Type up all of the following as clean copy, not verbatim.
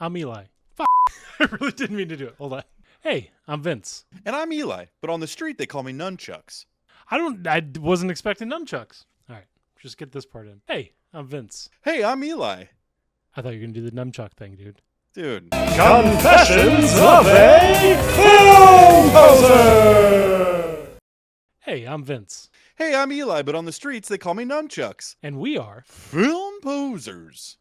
I'm Eli. Fuck. I really didn't mean to do it. Hold on. Hey, I'm Vince. And I'm Eli, but on the street they call me Nunchucks. I wasn't expecting nunchucks. All right, just get this part in. Hey, I'm Vince. Hey, I'm Eli. I thought you were going to do the nunchuck thing, dude. Dude. Confessions of a Film Poser! Hey, I'm Vince. Hey, I'm Eli, but on the streets they call me Nunchucks. And we are Film Posers.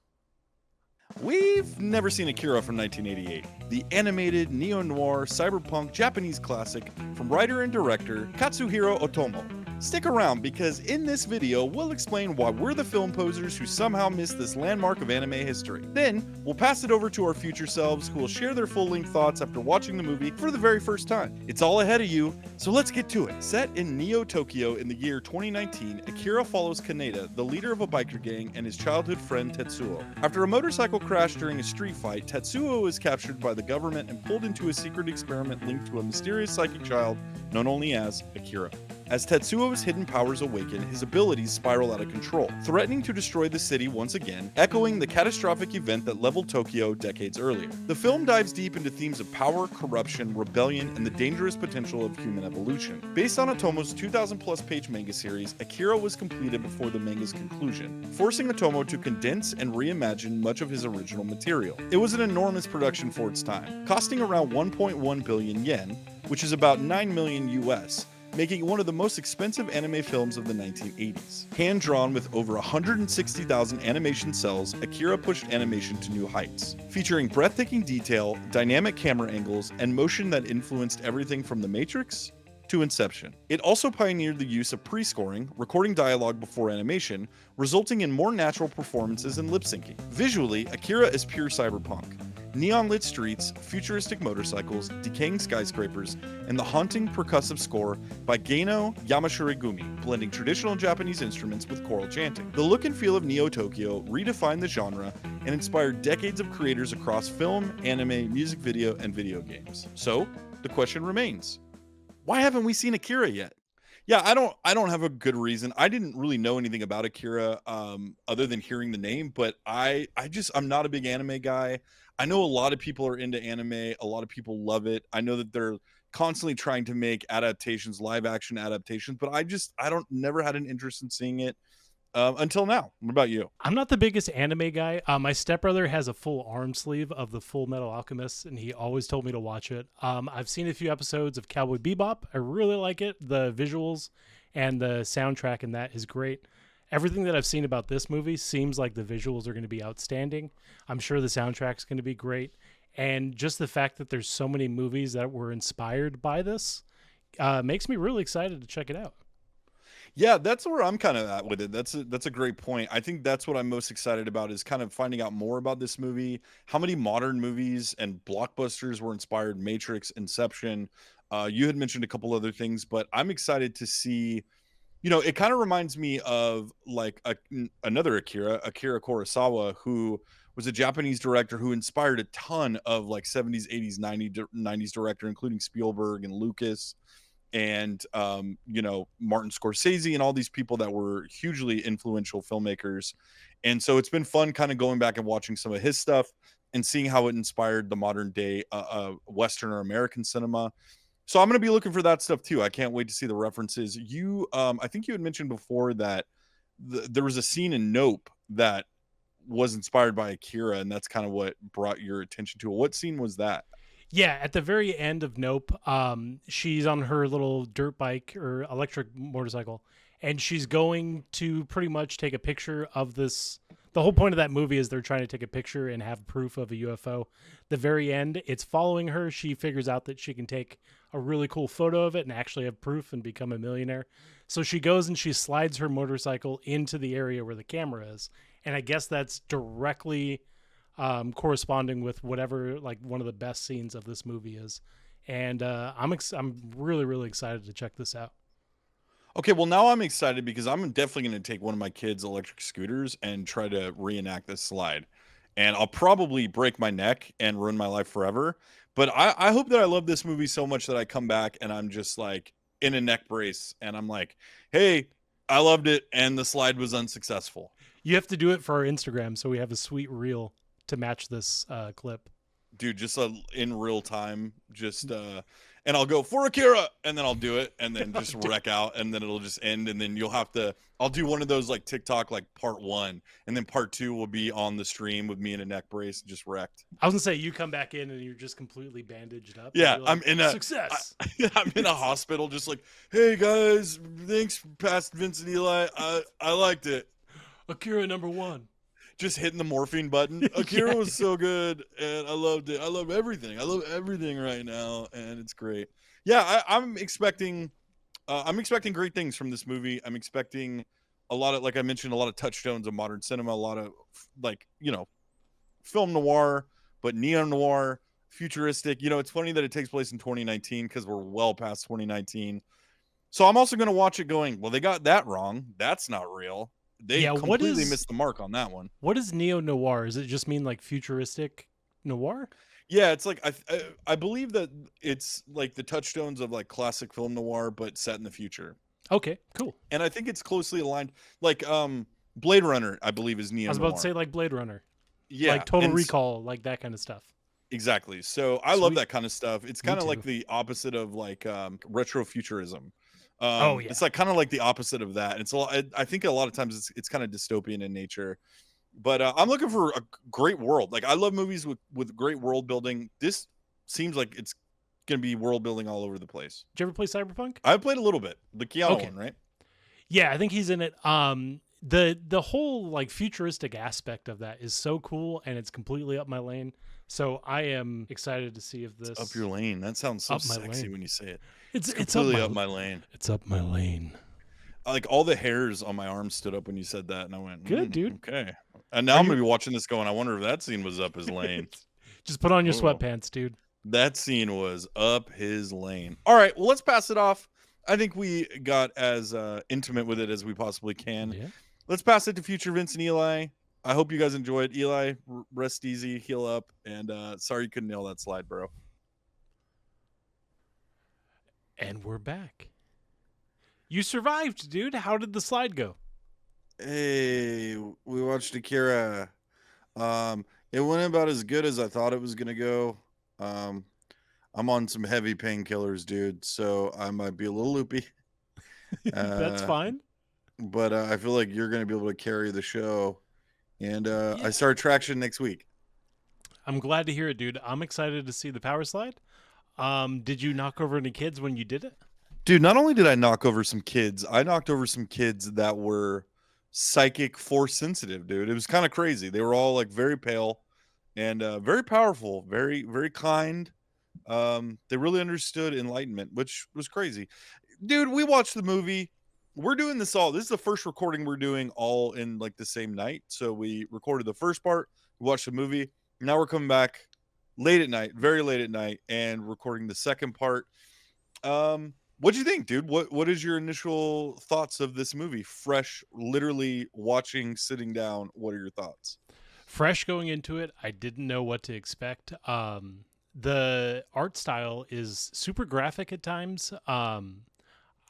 We've never seen Akira from 1988, the animated neo-noir cyberpunk Japanese classic from writer and director Katsuhiro Otomo. Stick around because in this video we'll explain why we're the film posers who somehow missed this landmark of anime history. Then we'll pass it over to our future selves who will share their full-length thoughts after watching the movie for the very first time. It's all ahead of you, so let's get to it. Set in Neo-Tokyo in the year 2019, Akira follows Kaneda, the leader of a biker gang, and his childhood friend Tetsuo. After a motorcycle crash during a street fight, Tetsuo is captured by the government and pulled into a secret experiment linked to a mysterious psychic child known only as Akira. As Tetsuo's hidden powers awaken, his abilities spiral out of control, threatening to destroy the city once again, echoing the catastrophic event that leveled Tokyo decades earlier. The film dives deep into themes of power, corruption, rebellion, and the dangerous potential of human evolution. Based on Otomo's 2,000-plus page manga series, Akira was completed before the manga's conclusion, forcing Otomo to condense and reimagine much of his original material. It was an enormous production for its time, costing around 1.1 billion yen, which is about 9 million US, making it one of the most expensive anime films of the 1980s. Hand-drawn with over 160,000 animation cells, Akira pushed animation to new heights, featuring breathtaking detail, dynamic camera angles, and motion that influenced everything from The Matrix to Inception. It also pioneered the use of pre-scoring, recording dialogue before animation, resulting in more natural performances and lip-syncing. Visually, Akira is pure cyberpunk. Neon-lit streets, futuristic motorcycles, decaying skyscrapers, and the haunting percussive score by Geinoh Yamashirogumi, blending traditional Japanese instruments with choral chanting. The look and feel of Neo-Tokyo redefined the genre and inspired decades of creators across film, anime, music video, and video games. So, the question remains, why haven't we seen Akira yet? Yeah, I don't have a good reason. I didn't really know anything about Akira other than hearing the name, but I'm not a big anime guy. I know a lot of people are into anime. A lot of people love it. I know that they're constantly trying to make adaptations, live action adaptations, but I never had an interest in seeing it until now. What about you? I'm not the biggest anime guy. My stepbrother has a full arm sleeve of the Full Metal Alchemist, and he always told me to watch it. I've seen a few episodes of Cowboy Bebop. I really like it. The visuals and the soundtrack in that is great. Everything that I've seen about this movie seems like the visuals are going to be outstanding. I'm sure the soundtrack's going to be great. And just the fact that there's so many movies that were inspired by this makes me really excited to check it out. Yeah, that's where I'm kind of at with it. That's a great point. I think that's what I'm most excited about is kind of finding out more about this movie, how many modern movies and blockbusters were inspired, Matrix, Inception. You had mentioned a couple other things, but I'm excited to see, it kind of reminds me of like another Akira Kurosawa, who was a Japanese director who inspired a ton of like 70s, 80s, 90s director, including Spielberg and Lucas and Martin Scorsese and all these people that were hugely influential filmmakers. And so it's been fun kind of going back and watching some of his stuff and seeing how it inspired the modern day Western or American cinema. So I'm going to be looking for that stuff too. I can't wait to see the references. I think you had mentioned before that there was a scene in Nope that was inspired by Akira, and that's kind of what brought your attention to it. What scene was that? Yeah, at the very end of Nope, she's on her little dirt bike or electric motorcycle, and she's going to pretty much take a picture of this. The whole point of that movie is they're trying to take a picture and have proof of a UFO. The very end, it's following her. She figures out that she can take a really cool photo of it and actually have proof and become a millionaire. So she goes and she slides her motorcycle into the area where the camera is. And I guess that's directly corresponding with whatever like one of the best scenes of this movie is. And I'm really, really excited to check this out. Okay, well now I'm excited because I'm definitely going to take one of my kids' electric scooters and try to reenact this slide. And I'll probably break my neck and ruin my life forever. But I hope that I love this movie so much that I come back and I'm just like in a neck brace and I'm like, hey, I loved it and the slide was unsuccessful. You have to do it for our Instagram so we have a sweet reel to match this clip. Dude, just in real time, and I'll go for Akira, and then I'll do it, and then just wreck out, and then it'll just end, and then I'll do one of those like TikTok, like part 1, and then part 2 will be on the stream with me in a neck brace, just wrecked. I was gonna say, you come back in and you're just completely bandaged up. Yeah, like, I'm in a success. I'm in a hospital, just like, hey guys, thanks, past Vince and Eli. I liked it. Akira #1. Just hitting the morphine button. Akira was so good, and I loved it. I love everything. I love everything right now, and it's great. Yeah, I'm expecting great things from this movie. I'm expecting a lot of, like I mentioned, a lot of touchstones of modern cinema, a lot of like, film noir, but neo noir, futuristic. It's funny that it takes place in 2019 because we're well past 2019. So I'm also going to watch it going, well, they got that wrong. That's not real. They completely missed the mark on that one. What is neo-noir? Does it just mean like futuristic noir? Yeah, it's like I believe that it's like the touchstones of like classic film noir, but set in the future. Okay, cool. And I think it's closely aligned. Like Blade Runner, I believe, is neo-noir. I was about to say like Blade Runner. Yeah. Like Total Recall, like that kind of stuff. Exactly. So I love that kind of stuff. It's kind of like the opposite of like retrofuturism. It's like kind of like the opposite of that. It's I think a lot of times it's kind of dystopian in nature, but I'm looking for a great world. Like I love movies with great world building. This seems like it's gonna be world building all over the place. Did you ever play Cyberpunk? I played a little bit, the Keanu one, right? Yeah, I think he's in it. The whole like futuristic aspect of that is so cool, and it's completely up my lane. So I am excited to see if this up your lane. That sounds so sexy when you say it. It's completely up my lane. It's up my lane. Like all the hairs on my arms stood up when you said that, and I went, "Good, dude." Okay, and now I'm gonna be watching this going, I wonder if that scene was up his lane. Just put on your sweatpants, dude. That scene was up his lane. All right, well, let's pass it off. I think we got as intimate with it as we possibly can. Yeah. Let's pass it to future Vince and Eli. I hope you guys enjoyed. Eli, rest easy, heal up, and sorry you couldn't nail that slide, bro. And we're back. You survived, dude. How did the slide go? Hey, we watched Akira. It went about as good as I thought it was gonna go. I'm on some heavy painkillers, dude, so I might be a little loopy. That's fine. But I feel like you're gonna be able to carry the show. And I start traction next week. I'm glad to hear it, dude. I'm excited to see the power slide. Did you knock over any kids when you did it? Dude, not only did I knock over some kids, I knocked over some kids that were psychic force sensitive, dude. It was kind of crazy. They were all like very pale and very powerful, very, very kind. They really understood enlightenment, which was crazy. Dude, we watched the movie. We're doing this is the first recording we're doing all in like the same night. So we recorded the first part, we watched the movie. Now we're coming back late at night, very late at night, and recording the second part. What'd you think, dude? What is your initial thoughts of this movie? Fresh, literally watching, sitting down. What are your thoughts? Fresh going into it, I didn't know what to expect. The art style is super graphic at times.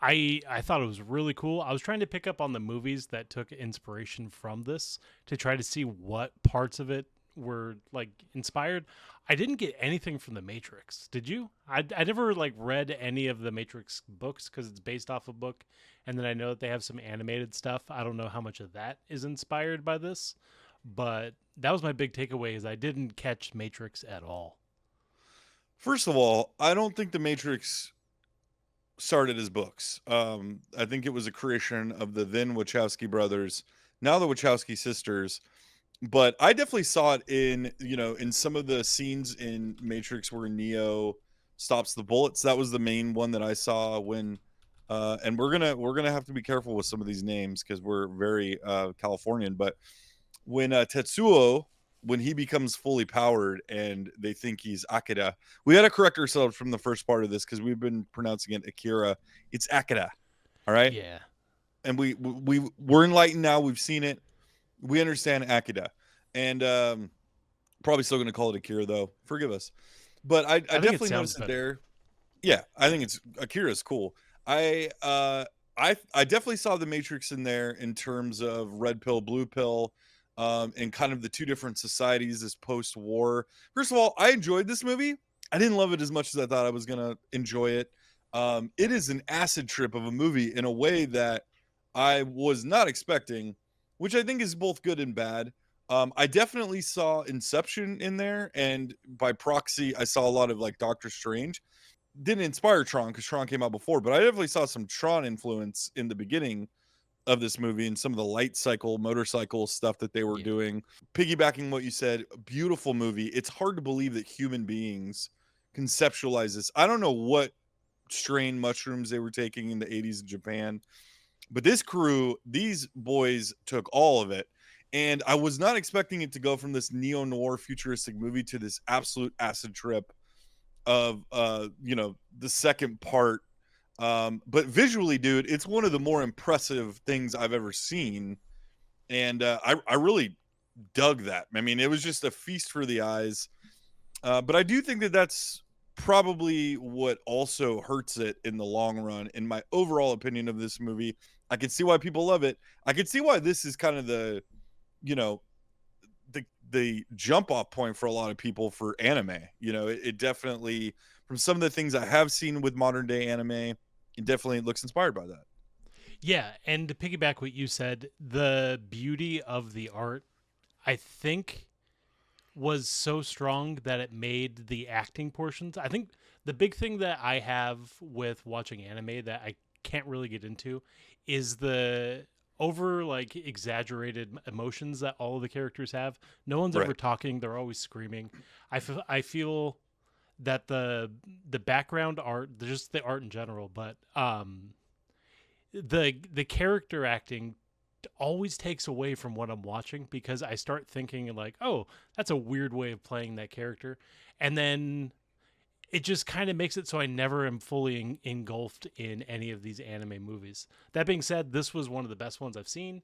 I thought it was really cool. I was trying to pick up on the movies that took inspiration from this to try to see what parts of it were like inspired. I didn't get anything from The Matrix. Did you? I never like read any of the Matrix books because it's based off a book, and then I know that they have some animated stuff. I don't know how much of that is inspired by this, but that was my big takeaway is I didn't catch Matrix at all. First of all, I don't think The Matrix started as books. I think it was a creation of the then Wachowski brothers, now the Wachowski sisters. But I definitely saw it in some of the scenes in Matrix where Neo stops the bullets. That was the main one that I saw when and we're gonna have to be careful with some of these names because we're very Californian. But when Tetsuo, when he becomes fully powered and they think he's Akira, we got to correct ourselves from the first part of this because we've been pronouncing it Akira. It's Akira. All right. Yeah. And we're enlightened now. We've seen it. We understand Akira, and probably still going to call it Akira though. Forgive us, but I definitely noticed it there. Yeah, I think it's Akira is cool. I definitely saw the Matrix in there in terms of red pill, blue pill. and kind of the two different societies this post-war. First of all, I enjoyed this movie. I didn't love it as much as I thought I was gonna enjoy it. It is an acid trip of a movie in a way that I was not expecting, which I think is both good and bad. I definitely saw Inception in there, and by proxy, I saw a lot of like Doctor Strange. Didn't inspire Tron because Tron came out before, but I definitely saw some Tron influence in the beginning of this movie and some of the light cycle motorcycle stuff that they were Yeah. doing. Piggybacking what you said, beautiful movie. It's hard to believe that human beings conceptualize this. I don't know what strain mushrooms they were taking in the 80s in Japan, but this crew, these boys took all of it. And I was not expecting it to go from this neo-noir futuristic movie to this absolute acid trip of the second part. But visually, dude, it's one of the more impressive things I've ever seen. And I really dug that. I mean, it was just a feast for the eyes. But I do think that that's probably what also hurts it in the long run. In my overall opinion of this movie, I can see why people love it. I can see why this is kind of the, you know, the jump off point for a lot of people for anime. It definitely, from some of the things I have seen with modern day anime, it definitely looks inspired by that. Yeah, and to piggyback what you said, the beauty of the art, I think, was so strong that it made the acting portions. I think the big thing that I have with watching anime that I can't really get into is the over like exaggerated emotions that all of the characters have. No one's ever Right. talking, they're always screaming. I feel that the background art, just the art in general, but the character acting always takes away from what I'm watching because I start thinking like, oh, that's a weird way of playing that character. And then it just kind of makes it so I never am fully engulfed in any of these anime movies. That being said, this was one of the best ones I've seen.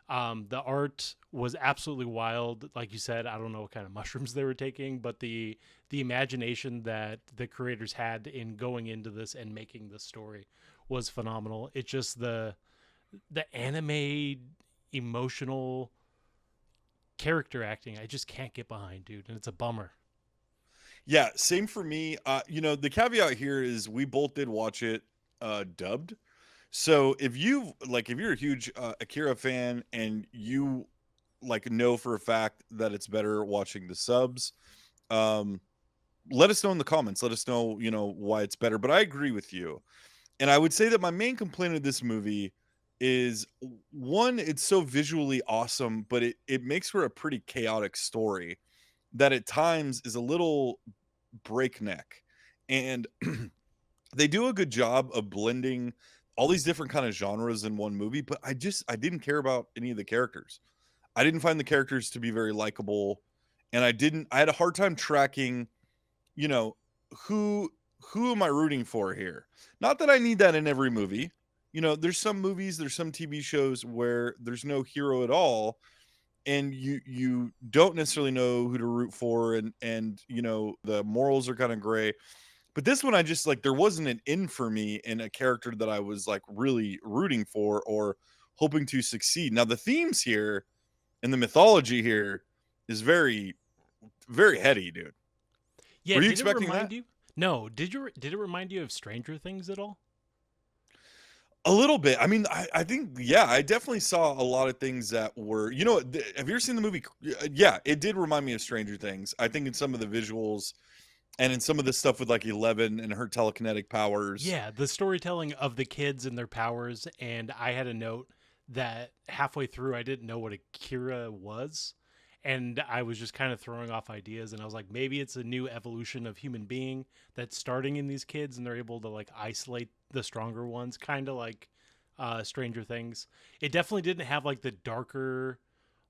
The art was absolutely wild. Like you said, I don't know what kind of mushrooms they were taking, but the imagination that the creators had in going into this and making this story was phenomenal. It's just the anime emotional character acting I just can't get behind, dude, and it's a bummer. Yeah, same for me. The caveat here is we both did watch it dubbed. So if you're a huge Akira fan and you like know for a fact that it's better watching the subs, um, let us know in the comments. Let us know, why it's better. But I agree with you. And I would say that my main complaint of this movie is one, it's so visually awesome, but it makes for a pretty chaotic story that at times is a little breakneck. And they do a good job of blending all these different kind of genres in one movie, but I didn't care about any of the characters. I didn't find the characters to be very likable, and I had a hard time tracking, you know, who am I rooting for here? Not that I need that in every movie. There's some movies, there's some TV shows where there's no hero at all, and you don't necessarily know who to root for, and the morals are kind of gray. But this one, I just like, there wasn't an in for me in a character that I was like really rooting for or hoping to succeed. Now the themes here and the mythology here is very, very heady, dude. Yeah, Were you did it expecting remind that? you? No, did it remind you of Stranger Things at all? A little bit. I mean, I think, yeah, I definitely saw a lot of things that were, have you ever seen the movie? Yeah, it did remind me of Stranger Things. I think in some of the visuals and in some of the stuff with like Eleven and her telekinetic powers. Yeah, the storytelling of the kids and their powers. And I had a note that halfway through I didn't know what Akira was. And I was just kind of throwing off ideas. And I was like, maybe it's a new evolution of human being that's starting in these kids and they're able to like isolate the stronger ones, kind of like Stranger Things. It definitely didn't have like the darker,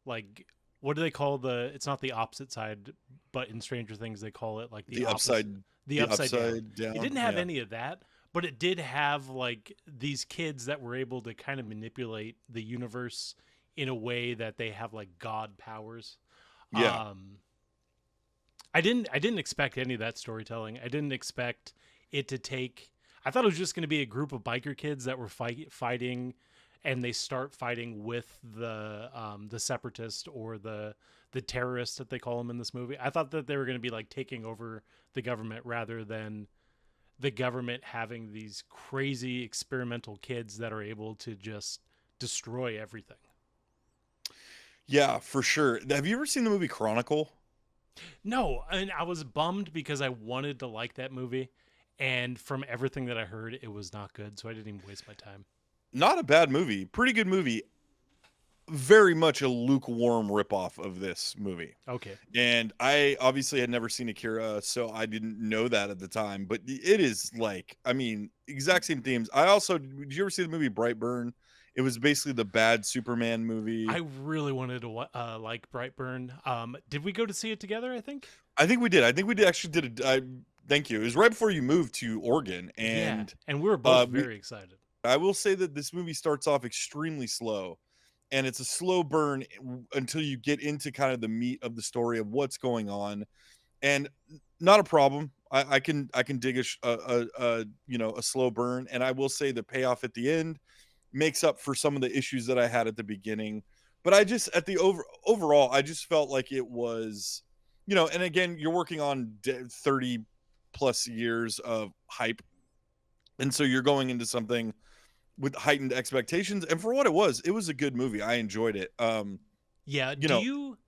like, what do they call it's not the opposite side, but in Stranger Things they call it like the The opposite, upside, the the upside down. upside down. It didn't have Yeah. any of that, but it did have like these kids that were able to kind of manipulate the universe in a way that they have like god powers. Yeah. I didn't expect any of that storytelling. I didn't expect it to take. I thought it was just going to be a group of biker kids that were fighting and they start fighting with the separatist or the terrorists that they call them in this movie. I thought that they were going to be like taking over the government rather than the government having these crazy experimental kids that are able to just destroy everything. Yeah, for sure. Have you ever seen the movie Chronicle? No, and I was bummed because I wanted to like that movie, and from everything that I heard, it was not good, so I didn't even waste my time. Not a bad movie. Pretty good movie. Very much a lukewarm ripoff of this movie. Okay. And I obviously had never seen Akira, so I didn't know that at the time. But it is like, I mean, exact same themes. I also, did you ever see the movie Brightburn? It was basically the bad Superman movie. I really wanted to like Brightburn. Did we go to see it together? I think. I think we did. I think we did actually did a. Thank you. It was right before you moved to Oregon, Yeah, and and we were both very excited. I will say that this movie starts off extremely slow, and it's a slow burn until you get into kind of the meat of the story of what's going on, and not a problem. I can dig a a slow burn, and I will say the payoff at the end makes up for some of the issues that I had at the beginning. But I just at the overall, I just felt like it was, and again, you're working on 30 plus years of hype, and so you're going into something with heightened expectations. And for what it was a good movie. I enjoyed it. Yeah. You Do know, you?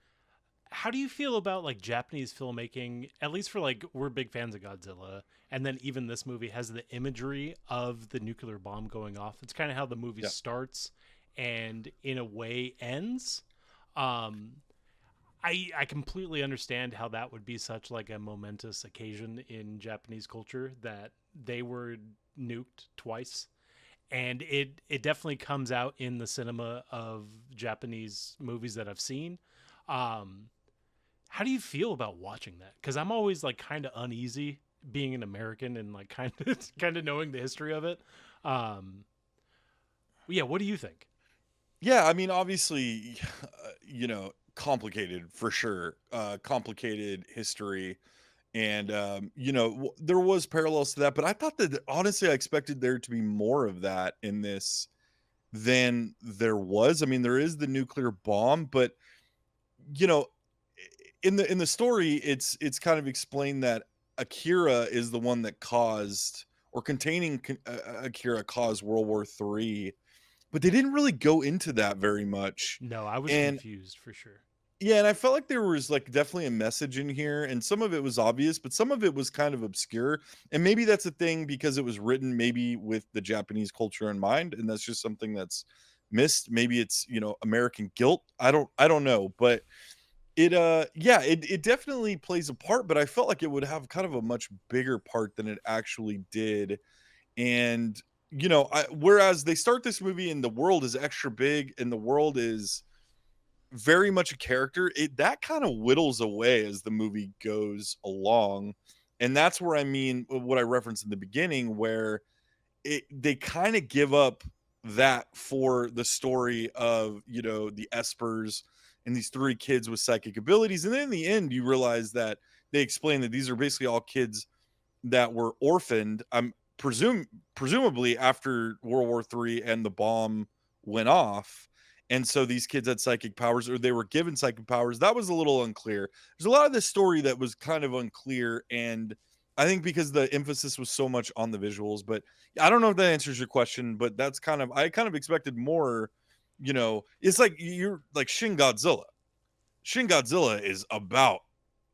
How do you feel about like Japanese filmmaking? At least for like we're big fans of Godzilla, and then even this movie has the imagery of the nuclear bomb going off. It's kind of how the movie yeah. starts and in a way ends. Um, I completely understand how that would be such like a momentous occasion in Japanese culture that they were nuked twice, and it definitely comes out in the cinema of Japanese movies that I've seen. Um, how do you feel about watching that? Because I'm always like kind of uneasy being an American and like kind of kind of knowing the history of it. Um, yeah, what do you think? Yeah, I mean, obviously, complicated for sure. Complicated history, and there was parallels to that. But I thought that honestly, I expected there to be more of that in this than there was. I mean, there is the nuclear bomb, but you know, in the story, it's kind of explained that Akira is the one that caused or containing Akira caused World War III, but they didn't really go into that very much. No, I was And confused for sure. yeah, and I felt like there was like definitely a message in here, and some of it was obvious, but some of it was kind of obscure. And maybe that's a thing because it was written maybe with the Japanese culture in mind, and that's just something that's missed. Maybe it's, American guilt. I don't know, but it definitely plays a part, but I felt like it would have kind of a much bigger part than it actually did. And whereas they start this movie and the world is extra big and the world is very much a character, it that kind of whittles away as the movie goes along. And that's where I mean what I referenced in the beginning, where they kind of give up that for the story of the espers and these three kids with psychic abilities. And then in the end you realize that they explain that these are basically all kids that were orphaned, presumably after World War III and the bomb went off. And so these kids had psychic powers, or they were given psychic powers. That was a little unclear. There's a lot of this story that was kind of unclear, and I think because the emphasis was so much on the visuals. But I don't know if that answers your question, but that's I kind of expected more. It's like you're like Shin Godzilla. Shin Godzilla is about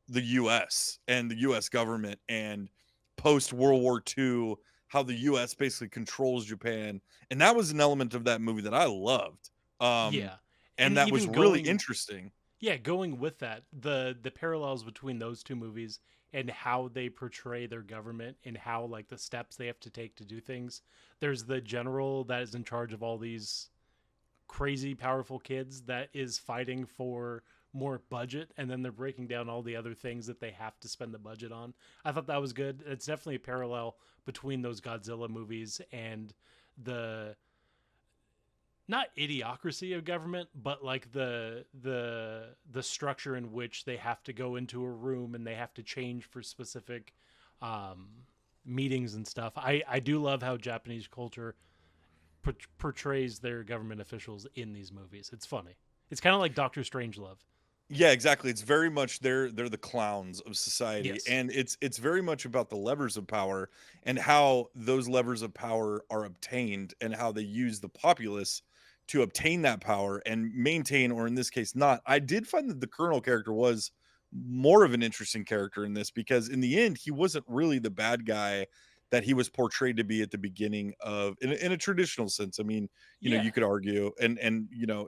the US and the US government and post World War II, how the US basically controls Japan. And that was an element of that movie that I loved. Um, Yeah, and and that was even really going interesting. yeah, going with that, the parallels between those two movies and how they portray their government and how like the steps they have to take to do things. There's the general that is in charge of all these crazy powerful kids that is fighting for more budget, and then they're breaking down all the other things that they have to spend the budget on. I thought that was good. It's definitely a parallel between those Godzilla movies and the not idiocracy of government, but like the structure in which they have to go into a room and they have to change for specific um, meetings and stuff. I do love how Japanese culture portrays their government officials in these movies. It's funny. It's kind of like Doctor Strangelove. Yeah, exactly. It's very much they're the clowns of society, Yes. and it's very much about the levers of power and how those levers of power are obtained and how they use the populace to obtain that power and maintain, or in this case, not. I did find that the Colonel character was more of an interesting character in this because in the end, he wasn't really the bad guy that he was portrayed to be at the beginning of in a traditional sense. I mean, Yeah. you could argue and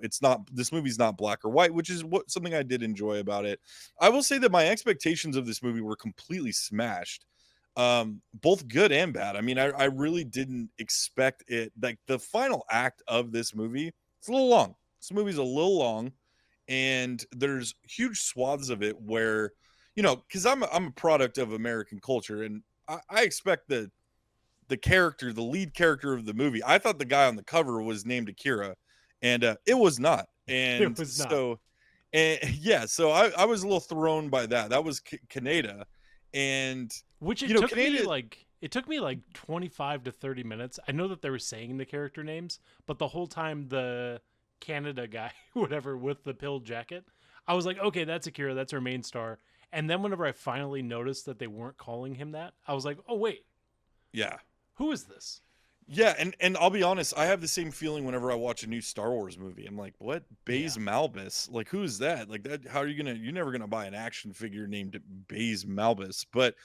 it's not, this movie's not black or white, which is what something I did enjoy about it. I will say that my expectations of this movie were completely smashed, both good and bad. I mean, I really didn't expect it. Like the final act of this movie, it's a little long. This movie's a little long, and there's huge swaths of it where, because I'm a product of American culture, and I expect the character, the lead character of the movie. I thought the guy on the cover was named Akira, and it was not. It And was not. so, and yeah, so I was a little thrown by that. That was Kaneda, and Which it took me Kaneda. like 25 to 30 minutes. I know that they were saying the character names, but the whole time the Canada guy, whatever, with the pill jacket, I was like, okay, that's Akira, that's our main star. And then whenever I finally noticed that they weren't calling him that, I was like, oh wait, Yeah, who is this? yeah, and I'll be honest, I have the same feeling whenever I watch a new Star Wars movie. I'm like, what? Yeah. Baze Malbus? Like, who is that? Like that? How are you gonna? You're never gonna buy an action figure named Baze Malbus. But,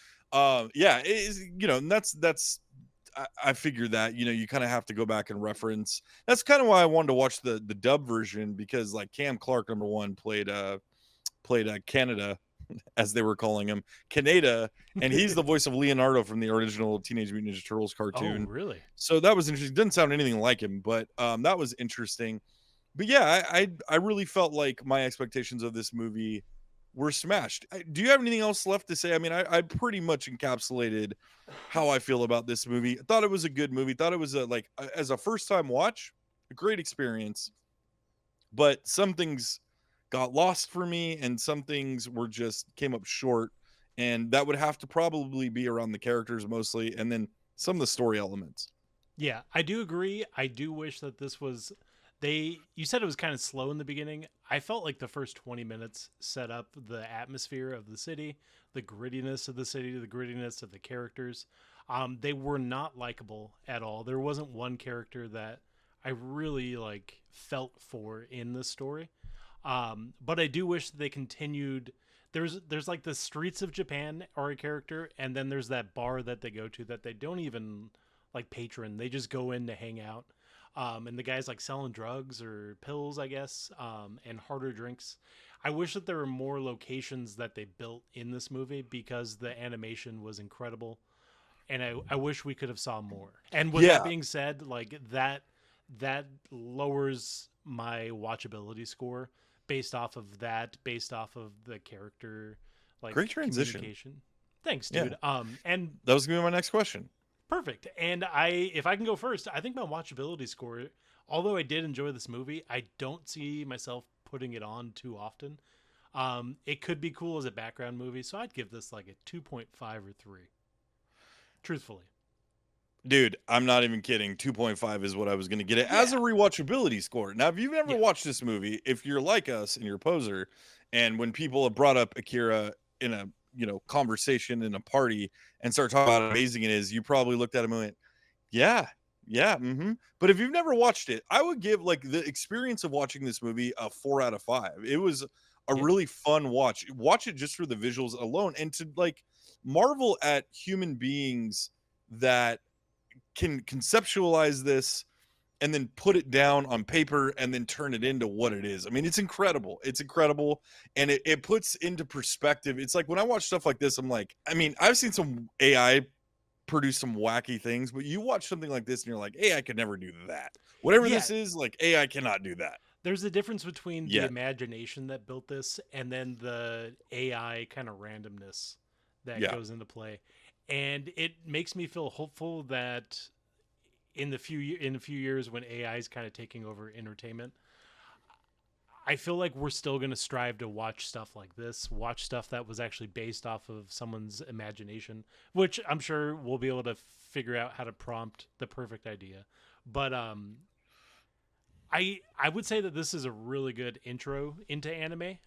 yeah, it is. And that's. I figured that you kind of have to go back and reference. That's kind of why I wanted to watch the dub version, because like Cam Clark, number one, played Canada, as they were calling him, Kaneda, and he's the voice of Leonardo from the original Teenage Mutant Ninja Turtles Oh, cartoon. really? So that was interesting. Didn't sound anything like him, but that was interesting. But yeah, I really felt like my expectations of this movie were smashed. Do you have anything else left to say? I mean, I pretty much encapsulated how I feel about this movie. I thought it was a good movie. Thought it was as a first time watch, a great experience. But some things got lost for me, and some things were just came up short, and that would have to probably be around the characters mostly, and then some of the story elements. Yeah, I do agree. I do wish that this was you said it was kind of slow in the beginning. I felt like the first 20 minutes set up the atmosphere of the city, the grittiness of the city, the grittiness of the characters. They were not likable at all. There wasn't one character that I really like felt for in the story. But I do wish that they continued. There's like the streets of Japan are a character, and then there's that bar that they go to that they don't even like patron. They just go in to hang out. And the guy's like selling drugs or pills, I guess, and harder drinks. I wish that there were more locations that they built in this movie because the animation was incredible, and I wish we could have saw more. And with that Yeah, being said, like that lowers my watchability score based off of the character like great transition. communication. Thanks, Yeah, dude. And that was gonna be my next question. perfect. And if I can go first, I think my watchability score, although I did enjoy this movie, I don't see myself putting it on too often. It could be cool as a background movie, so I'd give this like a 2.5 or 3. Truthfully. Dude, I'm not even kidding. 2.5 is what I was going to get it as Yeah. a rewatchability score. Now, if you've ever Yeah. watched this movie, if you're like us and you're a poser, and when people have brought up Akira in a conversation in a party and start talking about how amazing it is, you probably looked at him and went, "Yeah, yeah." But if you've never watched it, I would give like the experience of watching this movie a 4 out of 5. It was a Yeah. really fun watch. Watch it just for the visuals alone, and to like marvel at human beings that can conceptualize this and then put it down on paper and then turn it into what it is. I mean, it's incredible. It's incredible. And it puts into perspective. It's like when I watch stuff like this, I'm like, I mean, I've seen some AI produce some wacky things, but you watch something like this and you're like, AI could never do that. Whatever Yeah. this is, like AI cannot do that. There's a difference between the Yet. imagination that built this and then the AI kind of randomness that Yeah. goes into play. And it makes me feel hopeful that in a few years when AI is kind of taking over entertainment, I feel like we're still going to strive to watch stuff like this, watch stuff that was actually based off of someone's imagination, which I'm sure we'll be able to figure out how to prompt the perfect idea. But I would say that this is a really good intro into anime.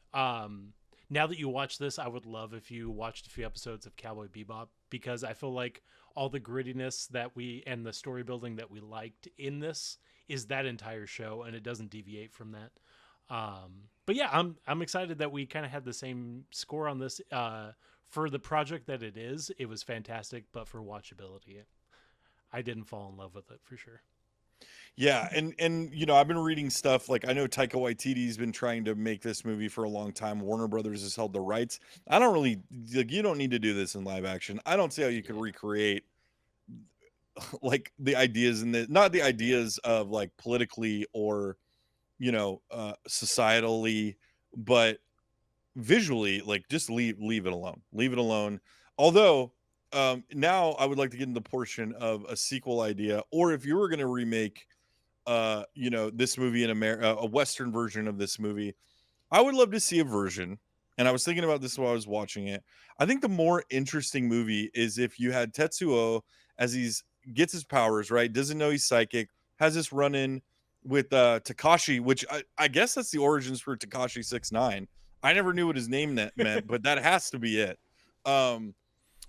Now that you watch this, I would love if you watched a few episodes of Cowboy Bebop, because I feel like all the grittiness that we and the story building that we liked in this is that entire show, and it doesn't deviate from that. But yeah, I'm excited that we kind of had the same score on this. For the project that it is, it was fantastic, but for watchability, I didn't fall in love with it for sure. Yeah, and you know, I've been reading stuff like I know Taika Waititi's been trying to make this movie for a long time. Warner Brothers has held the rights. I don't really like you don't need to do this in live action. I don't see how you could Yeah. recreate like the ideas and the not the ideas of like politically or you know societally, but visually like just leave it alone. Leave it alone. Although now I would like to get into the portion of a sequel idea, or if you were going to remake you know, this movie in America, a Western version of this movie. I would love to see a version. And I was thinking about this while I was watching it. I think the more interesting movie is if you had Tetsuo as he's gets his powers, right? Doesn't know he's psychic, has this run in with Takashi, which I guess that's the origins for Takashi 69. I never knew what his name meant, but that has to be it.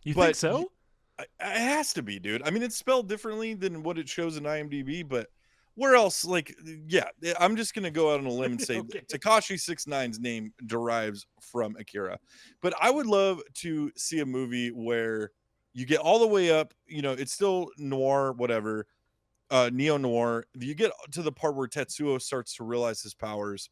You think But so? it has to be, dude. I mean, it's spelled differently than what it shows in IMDb, but where else? Like, yeah, I'm just gonna go out on a limb and say Okay. Takashi 69's name derives from Akira. But I would love to see a movie where you get all the way up, you know, it's still noir, whatever, neo noir. You get to the part where Tetsuo starts to realize his powers,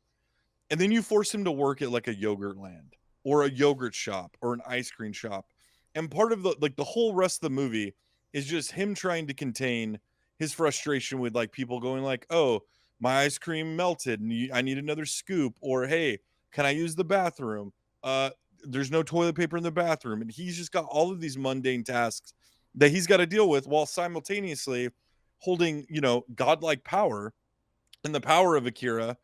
and then you force him to work at like a yogurt land or a yogurt shop or an ice cream shop. And part of the like the whole rest of the movie is just him trying to contain his frustration with like people going like, "Oh, my ice cream melted and I need another scoop," or "Hey, can I use the bathroom?" Uh there's no toilet paper in the bathroom, and he's just got all of these mundane tasks that he's got to deal with while simultaneously holding, you know, godlike power and the power of Akira,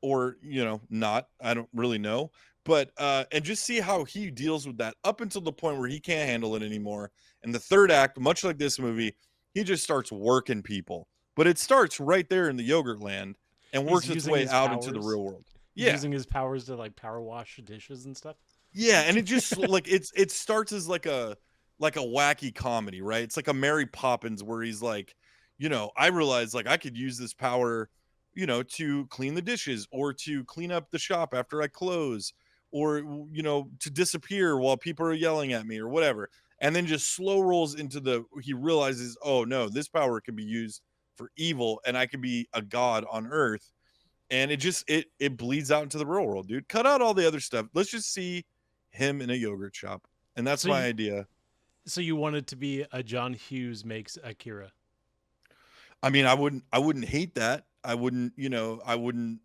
or you know not, I don't really know, but and just see how he deals with that up until the point where he can't handle it anymore. And the third act, much like this movie, he just starts working people, but it starts right there in the yogurt land and He's works its using way his out into the powers. real world. He's Yeah, using his powers to like power wash dishes and stuff. yeah, and it just like it starts as like a wacky comedy, right? It's like a Mary Poppins where he's like, you know, I realized like I could use this power, you know, to clean the dishes or to clean up the shop after I close, or you know, to disappear while people are yelling at me or whatever. And then just slow rolls into the he realizes, oh no, this power can be used for evil and I could be a god on earth. And it just it bleeds out into the real world, dude. Cut out all the other stuff. Let's just see him in a yogurt shop. And that's So my you, idea. so you wanted to be a John Hughes makes Akira. I mean, I wouldn't hate that. I wouldn't, you know, I wouldn't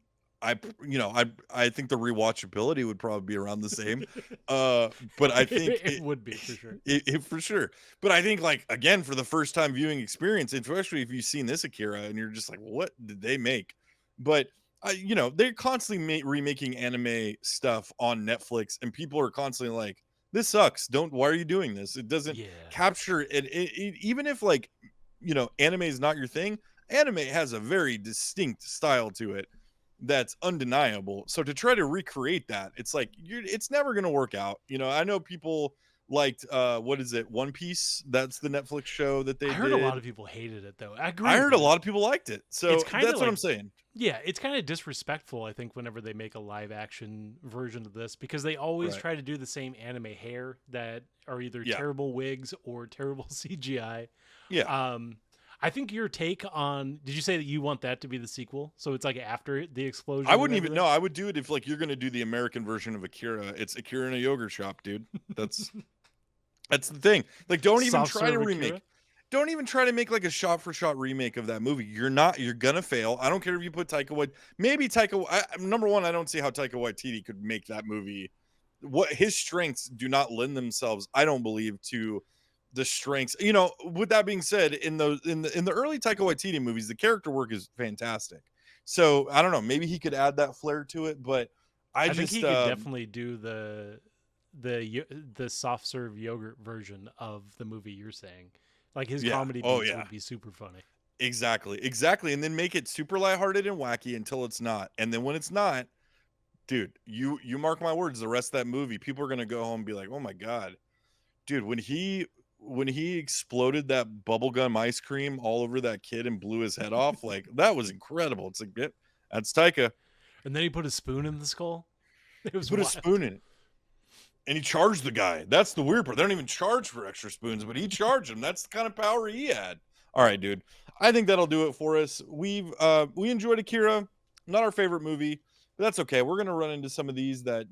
you know, I think the rewatchability would probably be around the same. Uh but I think It would be for sure. it for sure. But I think like again for the first time viewing experience, especially if you've seen this Akira and you're just like what did they make? But you know, they're constantly remaking anime stuff on Netflix and people are constantly like this sucks. Don't why are you doing this? It doesn't Yeah. capture it even if like you know, anime is not your thing, anime has a very distinct style to it that's undeniable. So to try to recreate that, it's like it's never going to work out. You know, I know people liked what is it? One Piece. That's the Netflix show that I they heard a lot did. of people hated it though. I agree I with heard a you. lot of people liked it. It's So kind of that's what like I'm saying. yeah, it's kind of disrespectful, I think, whenever they make a live action version of this because they always Right. try to do the same anime hair that are either Yeah. terrible wigs or terrible CGI. Yeah. Um, I think your take on did you say that you want that to be the sequel? So it's like after the explosion I and wouldn't even everything? know. I would do it if like you're going to do the American version of Akira. It's Akira in a yogurt shop, dude. That's That's the thing. Like, don't even Soft try to serve remake. Akira? Don't even try to make like a shot for shot remake of that movie. You're not. You're gonna fail. I don't care if you put Taika Waititi. Maybe Taika. Number one, I don't see how Taika Waititi could make that movie. What his strengths do not lend themselves, I don't believe, to the strengths. You know. With that being said, in the early Taika Waititi movies, the character work is fantastic. So I don't know. Maybe he could add that flair to it, but I I think just he could definitely do the soft serve yogurt version of the movie you're saying. Like his yeah. comedy Oh beats yeah. would be super funny. Exactly. And then make it super lighthearted and wacky until it's not. And then when it's not, dude, you mark my words, the rest of that movie, people are gonna go home and be like, oh my god. Dude, when he exploded that bubblegum ice cream all over that kid and blew his head off, like that was incredible. It's like, yep, that's Taika. And then he put a spoon in the skull. It was He put wild. a spoon in it. And he charged the guy. That's the weird part. They don't even charge for extra spoons, but he charged him. That's the kind of power he had. All right, dude. I think that'll do it for us. We enjoyed Akira. Not our favorite movie, but that's okay. We're gonna run into some of these that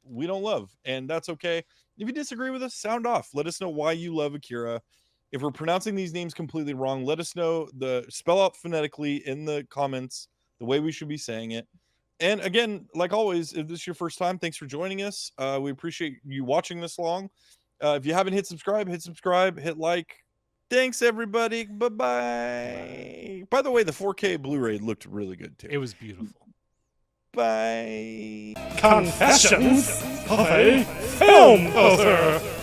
we don't love, and that's okay. If you disagree with us, sound off. Let us know why you love Akira. If we're pronouncing these names completely wrong, let us know. Spell out phonetically in the comments the way we should be saying it. And again, like always, if this is your first time, thanks for joining us. We appreciate you watching this long. If you haven't hit subscribe, hit like. Thanks, everybody. Bye-bye. By the way, the 4K Blu-ray looked really good, too. It was beautiful. Bye. Confessions of a Film Poser.